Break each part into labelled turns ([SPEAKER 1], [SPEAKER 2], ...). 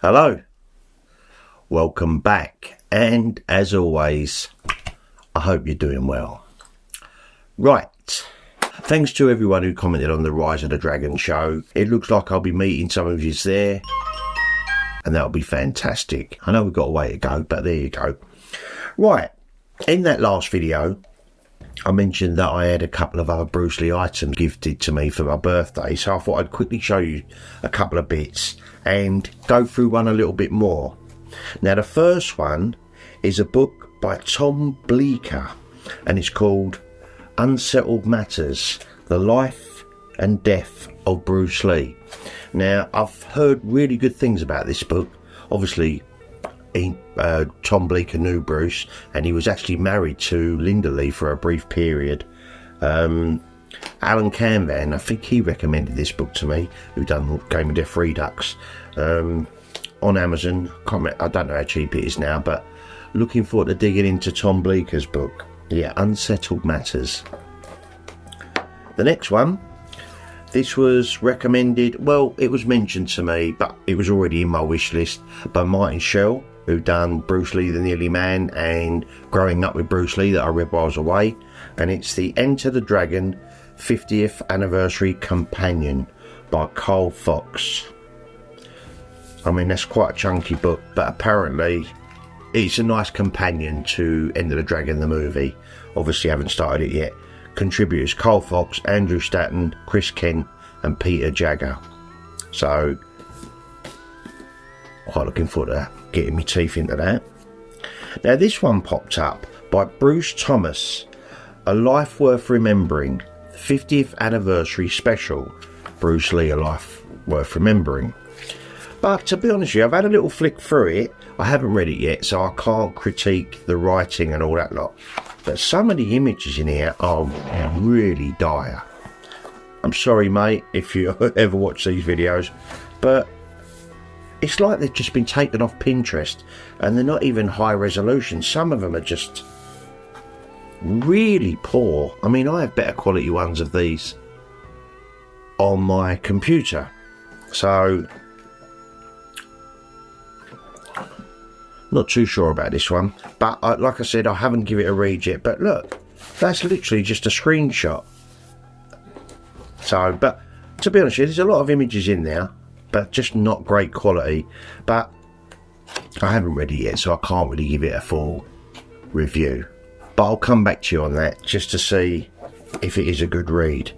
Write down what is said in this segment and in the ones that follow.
[SPEAKER 1] Hello, welcome back, and as always, I hope you're doing well. Right, thanks to everyone who commented on the Rise of the Dragon show. It looks like I'll be meeting some of you there, and that'll be fantastic. I know we've got a way to go, but there you go. Right, in that last video, I mentioned that I had a couple of other Bruce Lee items gifted to me for my birthday, so I thought I'd quickly show you a couple of bits and go through one a little bit more. Now, the first one is a book by Tom Bleecker, and it's called Unsettled Matters, The Life and Death of Bruce Lee. Now, I've heard really good things about this book. Obviously, Tom Bleecker knew Bruce, and he was actually married to Linda Lee for a brief period. Alan Canvan, I think he recommended this book to me, who done Game of Death Redux, on Amazon. I don't know how cheap it is now, but looking forward to digging into Tom Bleecker's book. Yeah, Unsettled Matters. The next one, this was recommended, well, it was mentioned to me, but it was already in my wish list, by Martin Shell, who done Bruce Lee the Nearly Man and Growing Up with Bruce Lee that I read while I was away, and it's the Enter the Dragon 50th Anniversary Companion by Carl Fox. I mean, that's quite a chunky book, but apparently it's a nice companion to Enter the Dragon the movie. Obviously haven't started it yet. Contributors Carl Fox, Andrew Stanton, Chris Kent and Peter Jagger. So quite looking forward to getting my teeth into that. Now, this one popped up by Bruce Thomas, A Life Worth Remembering, 50th Anniversary Special, Bruce Lee, A Life Worth Remembering. But to be honest with you, I've had a little flick through it. I haven't read it yet, so I can't critique the writing and all that lot. But some of the images in here are really dire. I'm sorry, mate, if you ever watch these videos, but it's like they've just been taken off Pinterest, and they're not even high resolution. Some of them are just really poor. I mean, I have better quality ones of these on my computer, so not too sure about this one. But like I said, I haven't given it a read yet. But look, that's literally just a screenshot. So, but to be honest with you, there's a lot of images in there, but just not great quality. But I haven't read it yet, so I can't really give it a full review. But I'll come back to you on that just to see if it is a good read.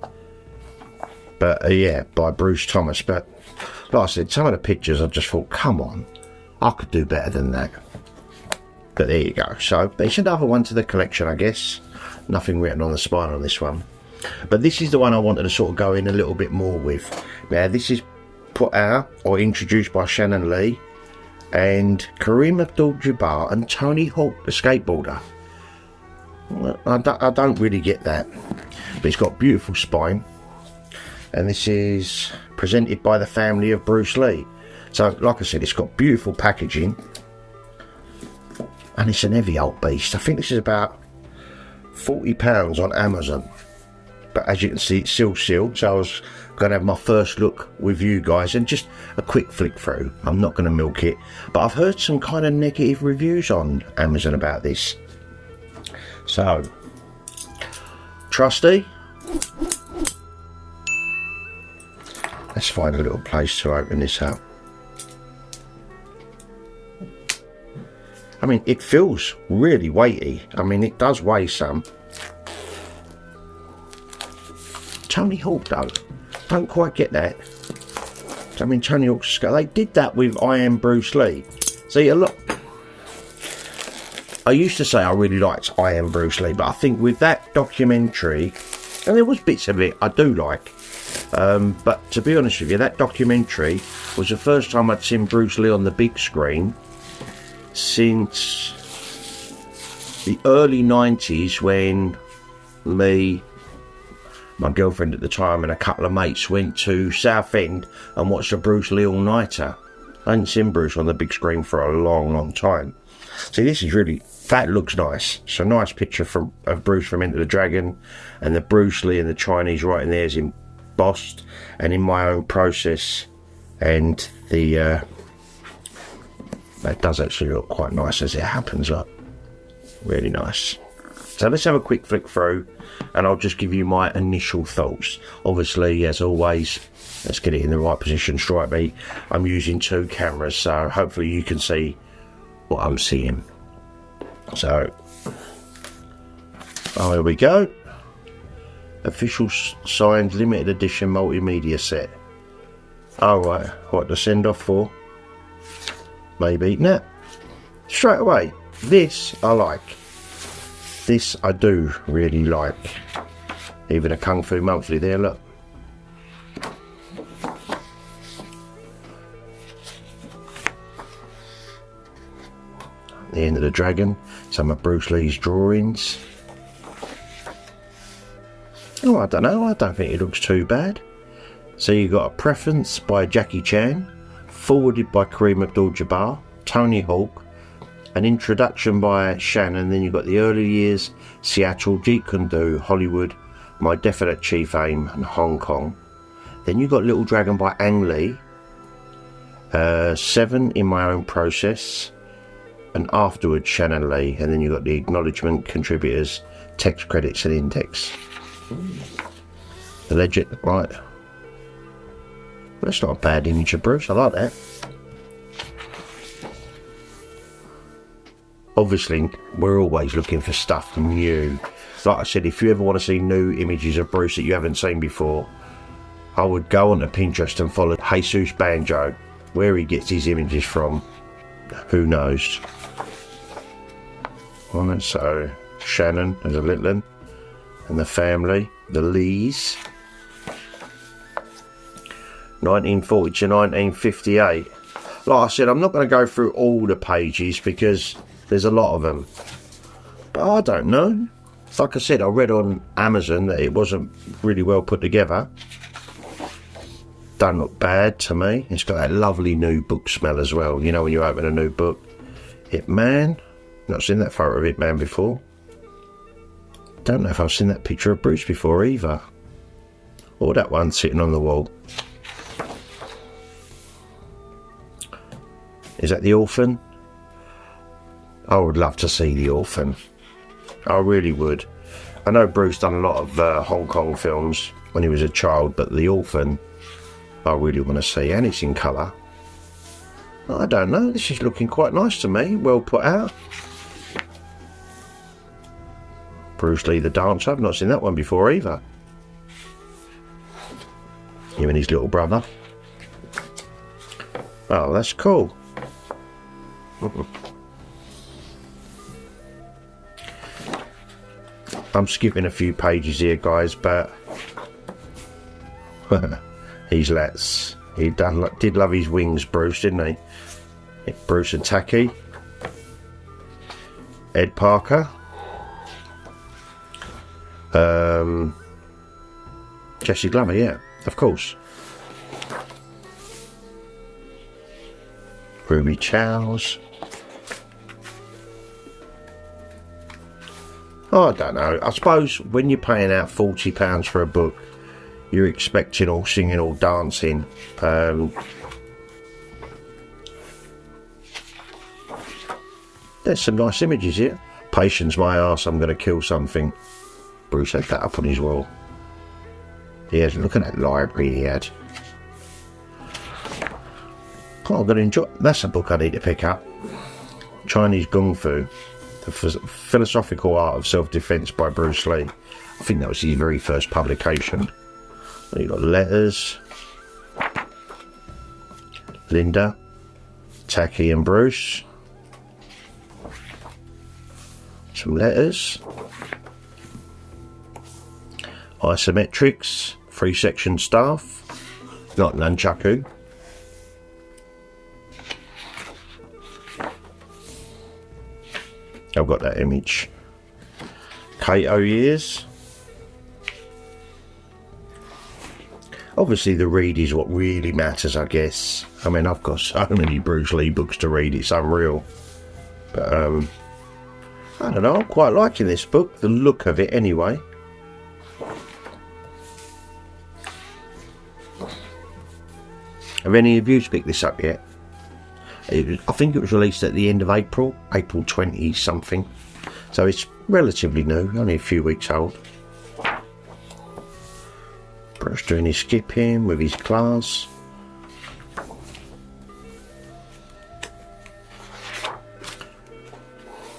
[SPEAKER 1] But yeah, by Bruce Thomas. But like I said, some of the pictures I just thought, come on, I could do better than that. But there you go. So it's another one to the collection, I guess. Nothing written on the spine on this one. But this is the one I wanted to sort of go in a little bit more with. Now, this is put out or introduced by Shannon Lee and Kareem Abdul-Jabbar and Tony Hawk, the skateboarder. I don't really get that, but it's got beautiful spine, and this is presented by the family of Bruce Lee. So like I said, it's got beautiful packaging, and it's an heavy old beast. I think this is about £40 on Amazon, but as you can see, it's still sealed, so I was going to have my first look with you guys and just a quick flick through. I'm not going to milk it, but I've heard some kind of negative reviews on Amazon about this. So, trusty, let's find a little place to open this up. I mean, it feels really weighty. I mean, it does weigh some. Tony Hawk, though, don't quite get that. I mean, Tony Hawk's, they did that with I Am Bruce Lee. See, a lot. I used to say I really liked I Am Bruce Lee, but I think with that documentary, and there was bits of it I do like, but to be honest with you, that documentary was the first time I'd seen Bruce Lee on the big screen since the early 90s, when me, my girlfriend at the time, and a couple of mates went to Southend and watched a Bruce Lee all-nighter. I hadn't seen Bruce on the big screen for a long time. See, this is really, that looks nice. It's a nice picture of Bruce from Enter the Dragon, and the Bruce Lee and the Chinese writing there is embossed, and in my own process, and the That does actually look quite nice as it happens, look. Really nice. So let's have a quick flick through and I'll just give you my initial thoughts. Obviously, as always, let's get it in the right position. Strike me. I'm using 2 cameras, so hopefully you can see what I'm seeing. So, oh, here we go. Official signed limited edition multimedia set. Alright, what to send off for? Maybe. Nah, straight away. This I like. This I do really like. Even a Kung Fu Monthly there, look. The End of the Dragon. Some of Bruce Lee's drawings. Oh, I don't know. I don't think it looks too bad. So you got A Preference by Jackie Chan, forwarded by Kareem Abdul-Jabbar, Tony Hawk, an introduction by Shannon, then you've got The Early Years, Seattle, Jeet Kune Do, Hollywood, My Definite Chief Aim, and Hong Kong. Then you've got Little Dragon by Ang Lee, 7 In My Own Process, and afterwards Shannon Lee, and then you've got the acknowledgement, contributors, text credits and index. The legend, right. Well, that's not a bad image of Bruce, I like that. Obviously, we're always looking for stuff new. Like I said, if you ever want to see new images of Bruce that you haven't seen before, I would go onto Pinterest and follow Jesus Banjo. Where he gets his images from, who knows. Right, so Shannon as a little one, and the family, the Lees. 1940 to 1958. Like I said, I'm not going to go through all the pages because there's a lot of them. But I don't know. Like I said, I read on Amazon that it wasn't really well put together. Don't look bad to me. It's got that lovely new book smell as well. You know when you open a new book. Ip Man. Not seen that photo of Ip Man before. Don't know if I've seen that picture of Bruce before either. Or that one sitting on the wall. Is that The Orphan? I would love to see The Orphan. I really would. I know Bruce done a lot of Hong Kong films when he was a child, but The Orphan, I really want to see, and it's in colour. I don't know, this is looking quite nice to me, well put out. Bruce Lee the Dancer, I've not seen that one before either. Him and his little brother. Oh, that's cool. I'm skipping a few pages here, guys, but he's lets. He did love his wings, Bruce, didn't he? Bruce and Tacky. Ed Parker. Jesse Glover, yeah, of course. Ruby Chow's. Oh, I don't know. I suppose when you're paying out £40 for a book, you're expecting all singing, all dancing. There's some nice images here. Patience my arse, I'm going to kill something. Bruce had that up on his wall. Yeah, look at that library he had. Oh, I'm going to enjoy. That's a book I need to pick up. Chinese Kung Fu. The Philosophical Art of Self-Defense by Bruce Lee. I think that was his very first publication. You got letters. Linda, Tacky and Bruce. Some letters. Isometrics. 3-section staff. Not nunchaku. I've got that image. Kato years. Obviously the read is what really matters, I guess. I mean, I've got so many Bruce Lee books to read, it's unreal. But I don't know, I'm quite liking this book, the look of it anyway. Have any of you picked this up yet? I think it was released at the end of April 20 something. So it's relatively new, only a few weeks old. Bruce doing his skipping with his class.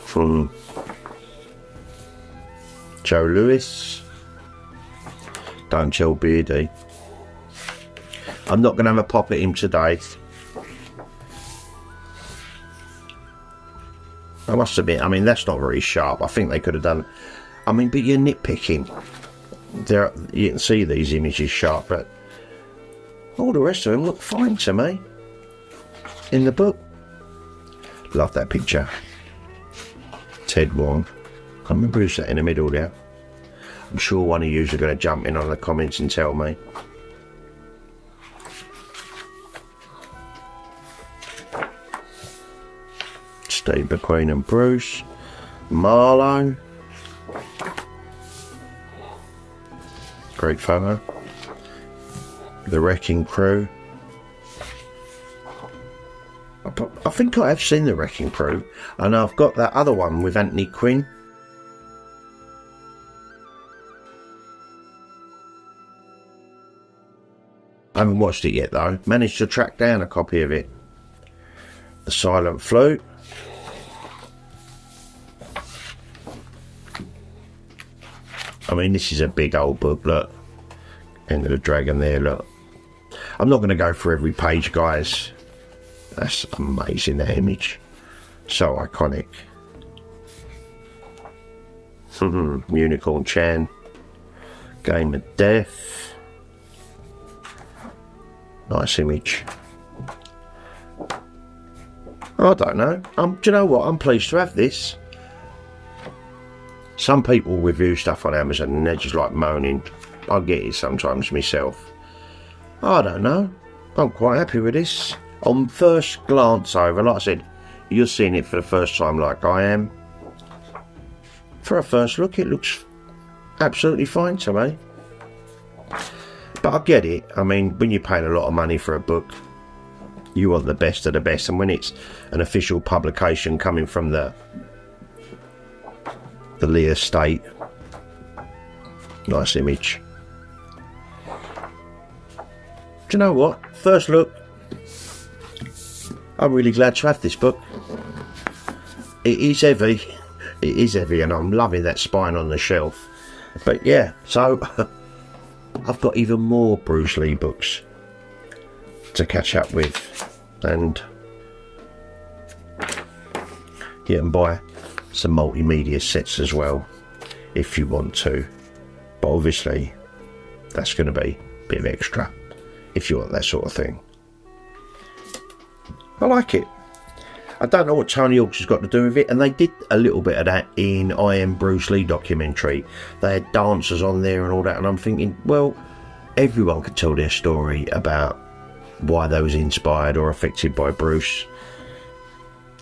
[SPEAKER 1] From Joe Lewis. Don't tell Beardy. I'm not going to have a pop at him today. I must admit, I mean, that's not very sharp. I think they could have done... I mean, but you're nitpicking. There, you can see these images sharp, but all the rest of them look fine to me. In the book. Love that picture. Ted Wong. I can't remember who sat in the middle there. I'm sure one of you are going to jump in on the comments and tell me. Steve McQueen and Bruce. Marlowe. Great photo. The Wrecking Crew. I think I have seen The Wrecking Crew, and I've got that other one with Anthony Quinn. I haven't watched it yet though. Managed to track down a copy of it. The Silent Flute. I mean, this is a big old book, look. End of the Dragon there, look. I'm not going to go for every page, guys. That's amazing, that image. So iconic. Unicorn Chan. Game of Death. Nice image. I don't know. Do you know what? I'm pleased to have this. Some people review stuff on Amazon and they're just like moaning. I get it sometimes myself. I don't know. I'm quite happy with this. On first glance over, like I said, you're seeing it for the first time like I am. For a first look, it looks absolutely fine to me. But I get it. I mean, when you're paying a lot of money for a book, you want the best of the best. And when it's an official publication coming from the Lee estate, nice image. Do you know what? First look, I'm really glad to have this book. It is heavy. It is heavy, and I'm loving that spine on the shelf. But yeah, so I've got even more Bruce Lee books to catch up with, and you can buy some multimedia sets as well if you want to, but obviously that's going to be a bit of extra if you want that sort of thing. I like it. I don't know what Tony Hawk's has got to do with it, and they did a little bit of that in I Am Bruce Lee documentary. They had dancers on there and all that, and I'm thinking, well, everyone could tell their story about why they was inspired or affected by Bruce.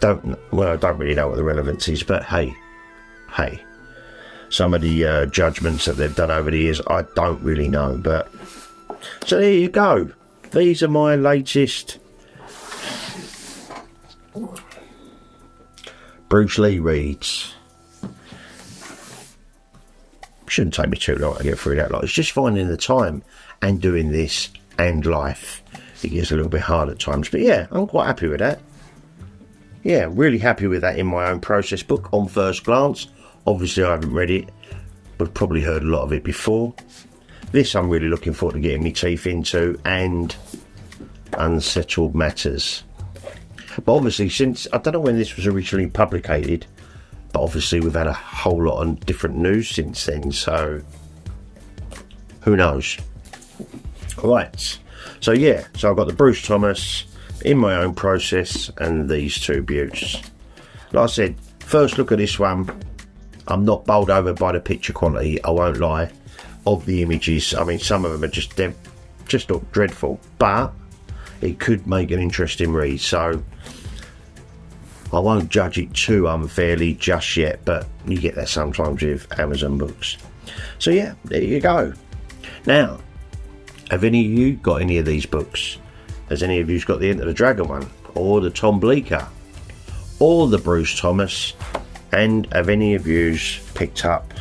[SPEAKER 1] I don't really know what the relevance is, but hey, some of the judgments that they've done over the years, I don't really know. But so there you go. These are my latest Bruce Lee reads. Shouldn't take me too long to get through that lot. It's just finding the time and doing this and life. It gets a little bit hard at times, but yeah, I'm quite happy with that. Yeah, really happy with that in my own process book on first glance. Obviously I haven't read it, but probably heard a lot of it before. This I'm really looking forward to getting my teeth into, and Unsettled Matters. But obviously, since I don't know when this was originally publicated, but obviously we've had a whole lot of different news since then, so who knows. Right, so yeah, so I've got the Bruce Thomas in my own process and these two beauts. Like I said, first look at this one, I'm not bowled over by the picture quality, I won't lie, of the images. I mean, some of them are just look dreadful, but it could make an interesting read, so I won't judge it too unfairly just yet, but you get that sometimes with Amazon books. So yeah, there you go. Now, have any of you got any of these books? Has any of you got the Enter the Dragon one? or the Tom Bleecker or the Bruce Thomas? And have any of yous picked up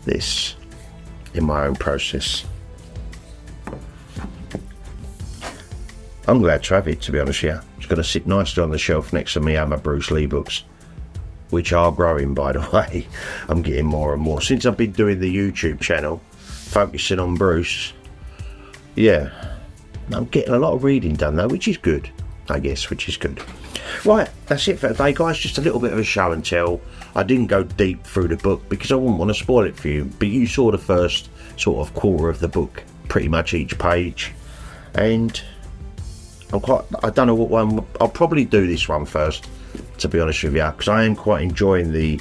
[SPEAKER 1] this in my own process? I'm glad to have it, to be honest with you. It's going to sit nicely on the shelf next to me and my Bruce Lee books, which are growing, by the way. I'm getting more and more since I've been doing the YouTube channel focusing on Bruce. Yeah, I'm getting a lot of reading done though, which is good, I guess, which is good. Right, that's it for today, guys. Just a little bit of a show and tell. I didn't go deep through the book because I wouldn't want to spoil it for you, but you saw the first sort of quarter of the book, pretty much each page, and I don't know what one. I'll probably do this one first, to be honest with you, because I am quite enjoying the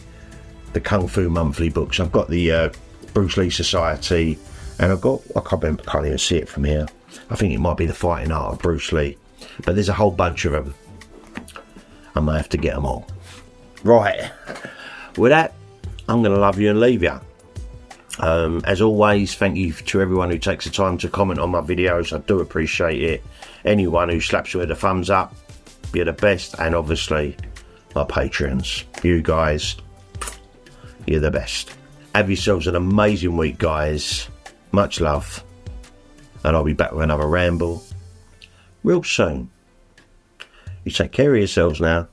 [SPEAKER 1] Kung Fu monthly books. I've got the Bruce Lee Society, and I've got, I can't even see it from here. I think it might be the Fighting Art of Bruce Lee, but there's a whole bunch of them. I may have to get them all. Right, with that, I'm going to love you and leave you. As always, thank you to everyone who takes the time to comment on my videos. I do appreciate it. Anyone who slaps you with a thumbs up, you're the best. And obviously my Patreons, you guys, you're the best. Have yourselves an amazing week, guys. Much love, and I'll be back with another ramble real soon. You take care of yourselves now.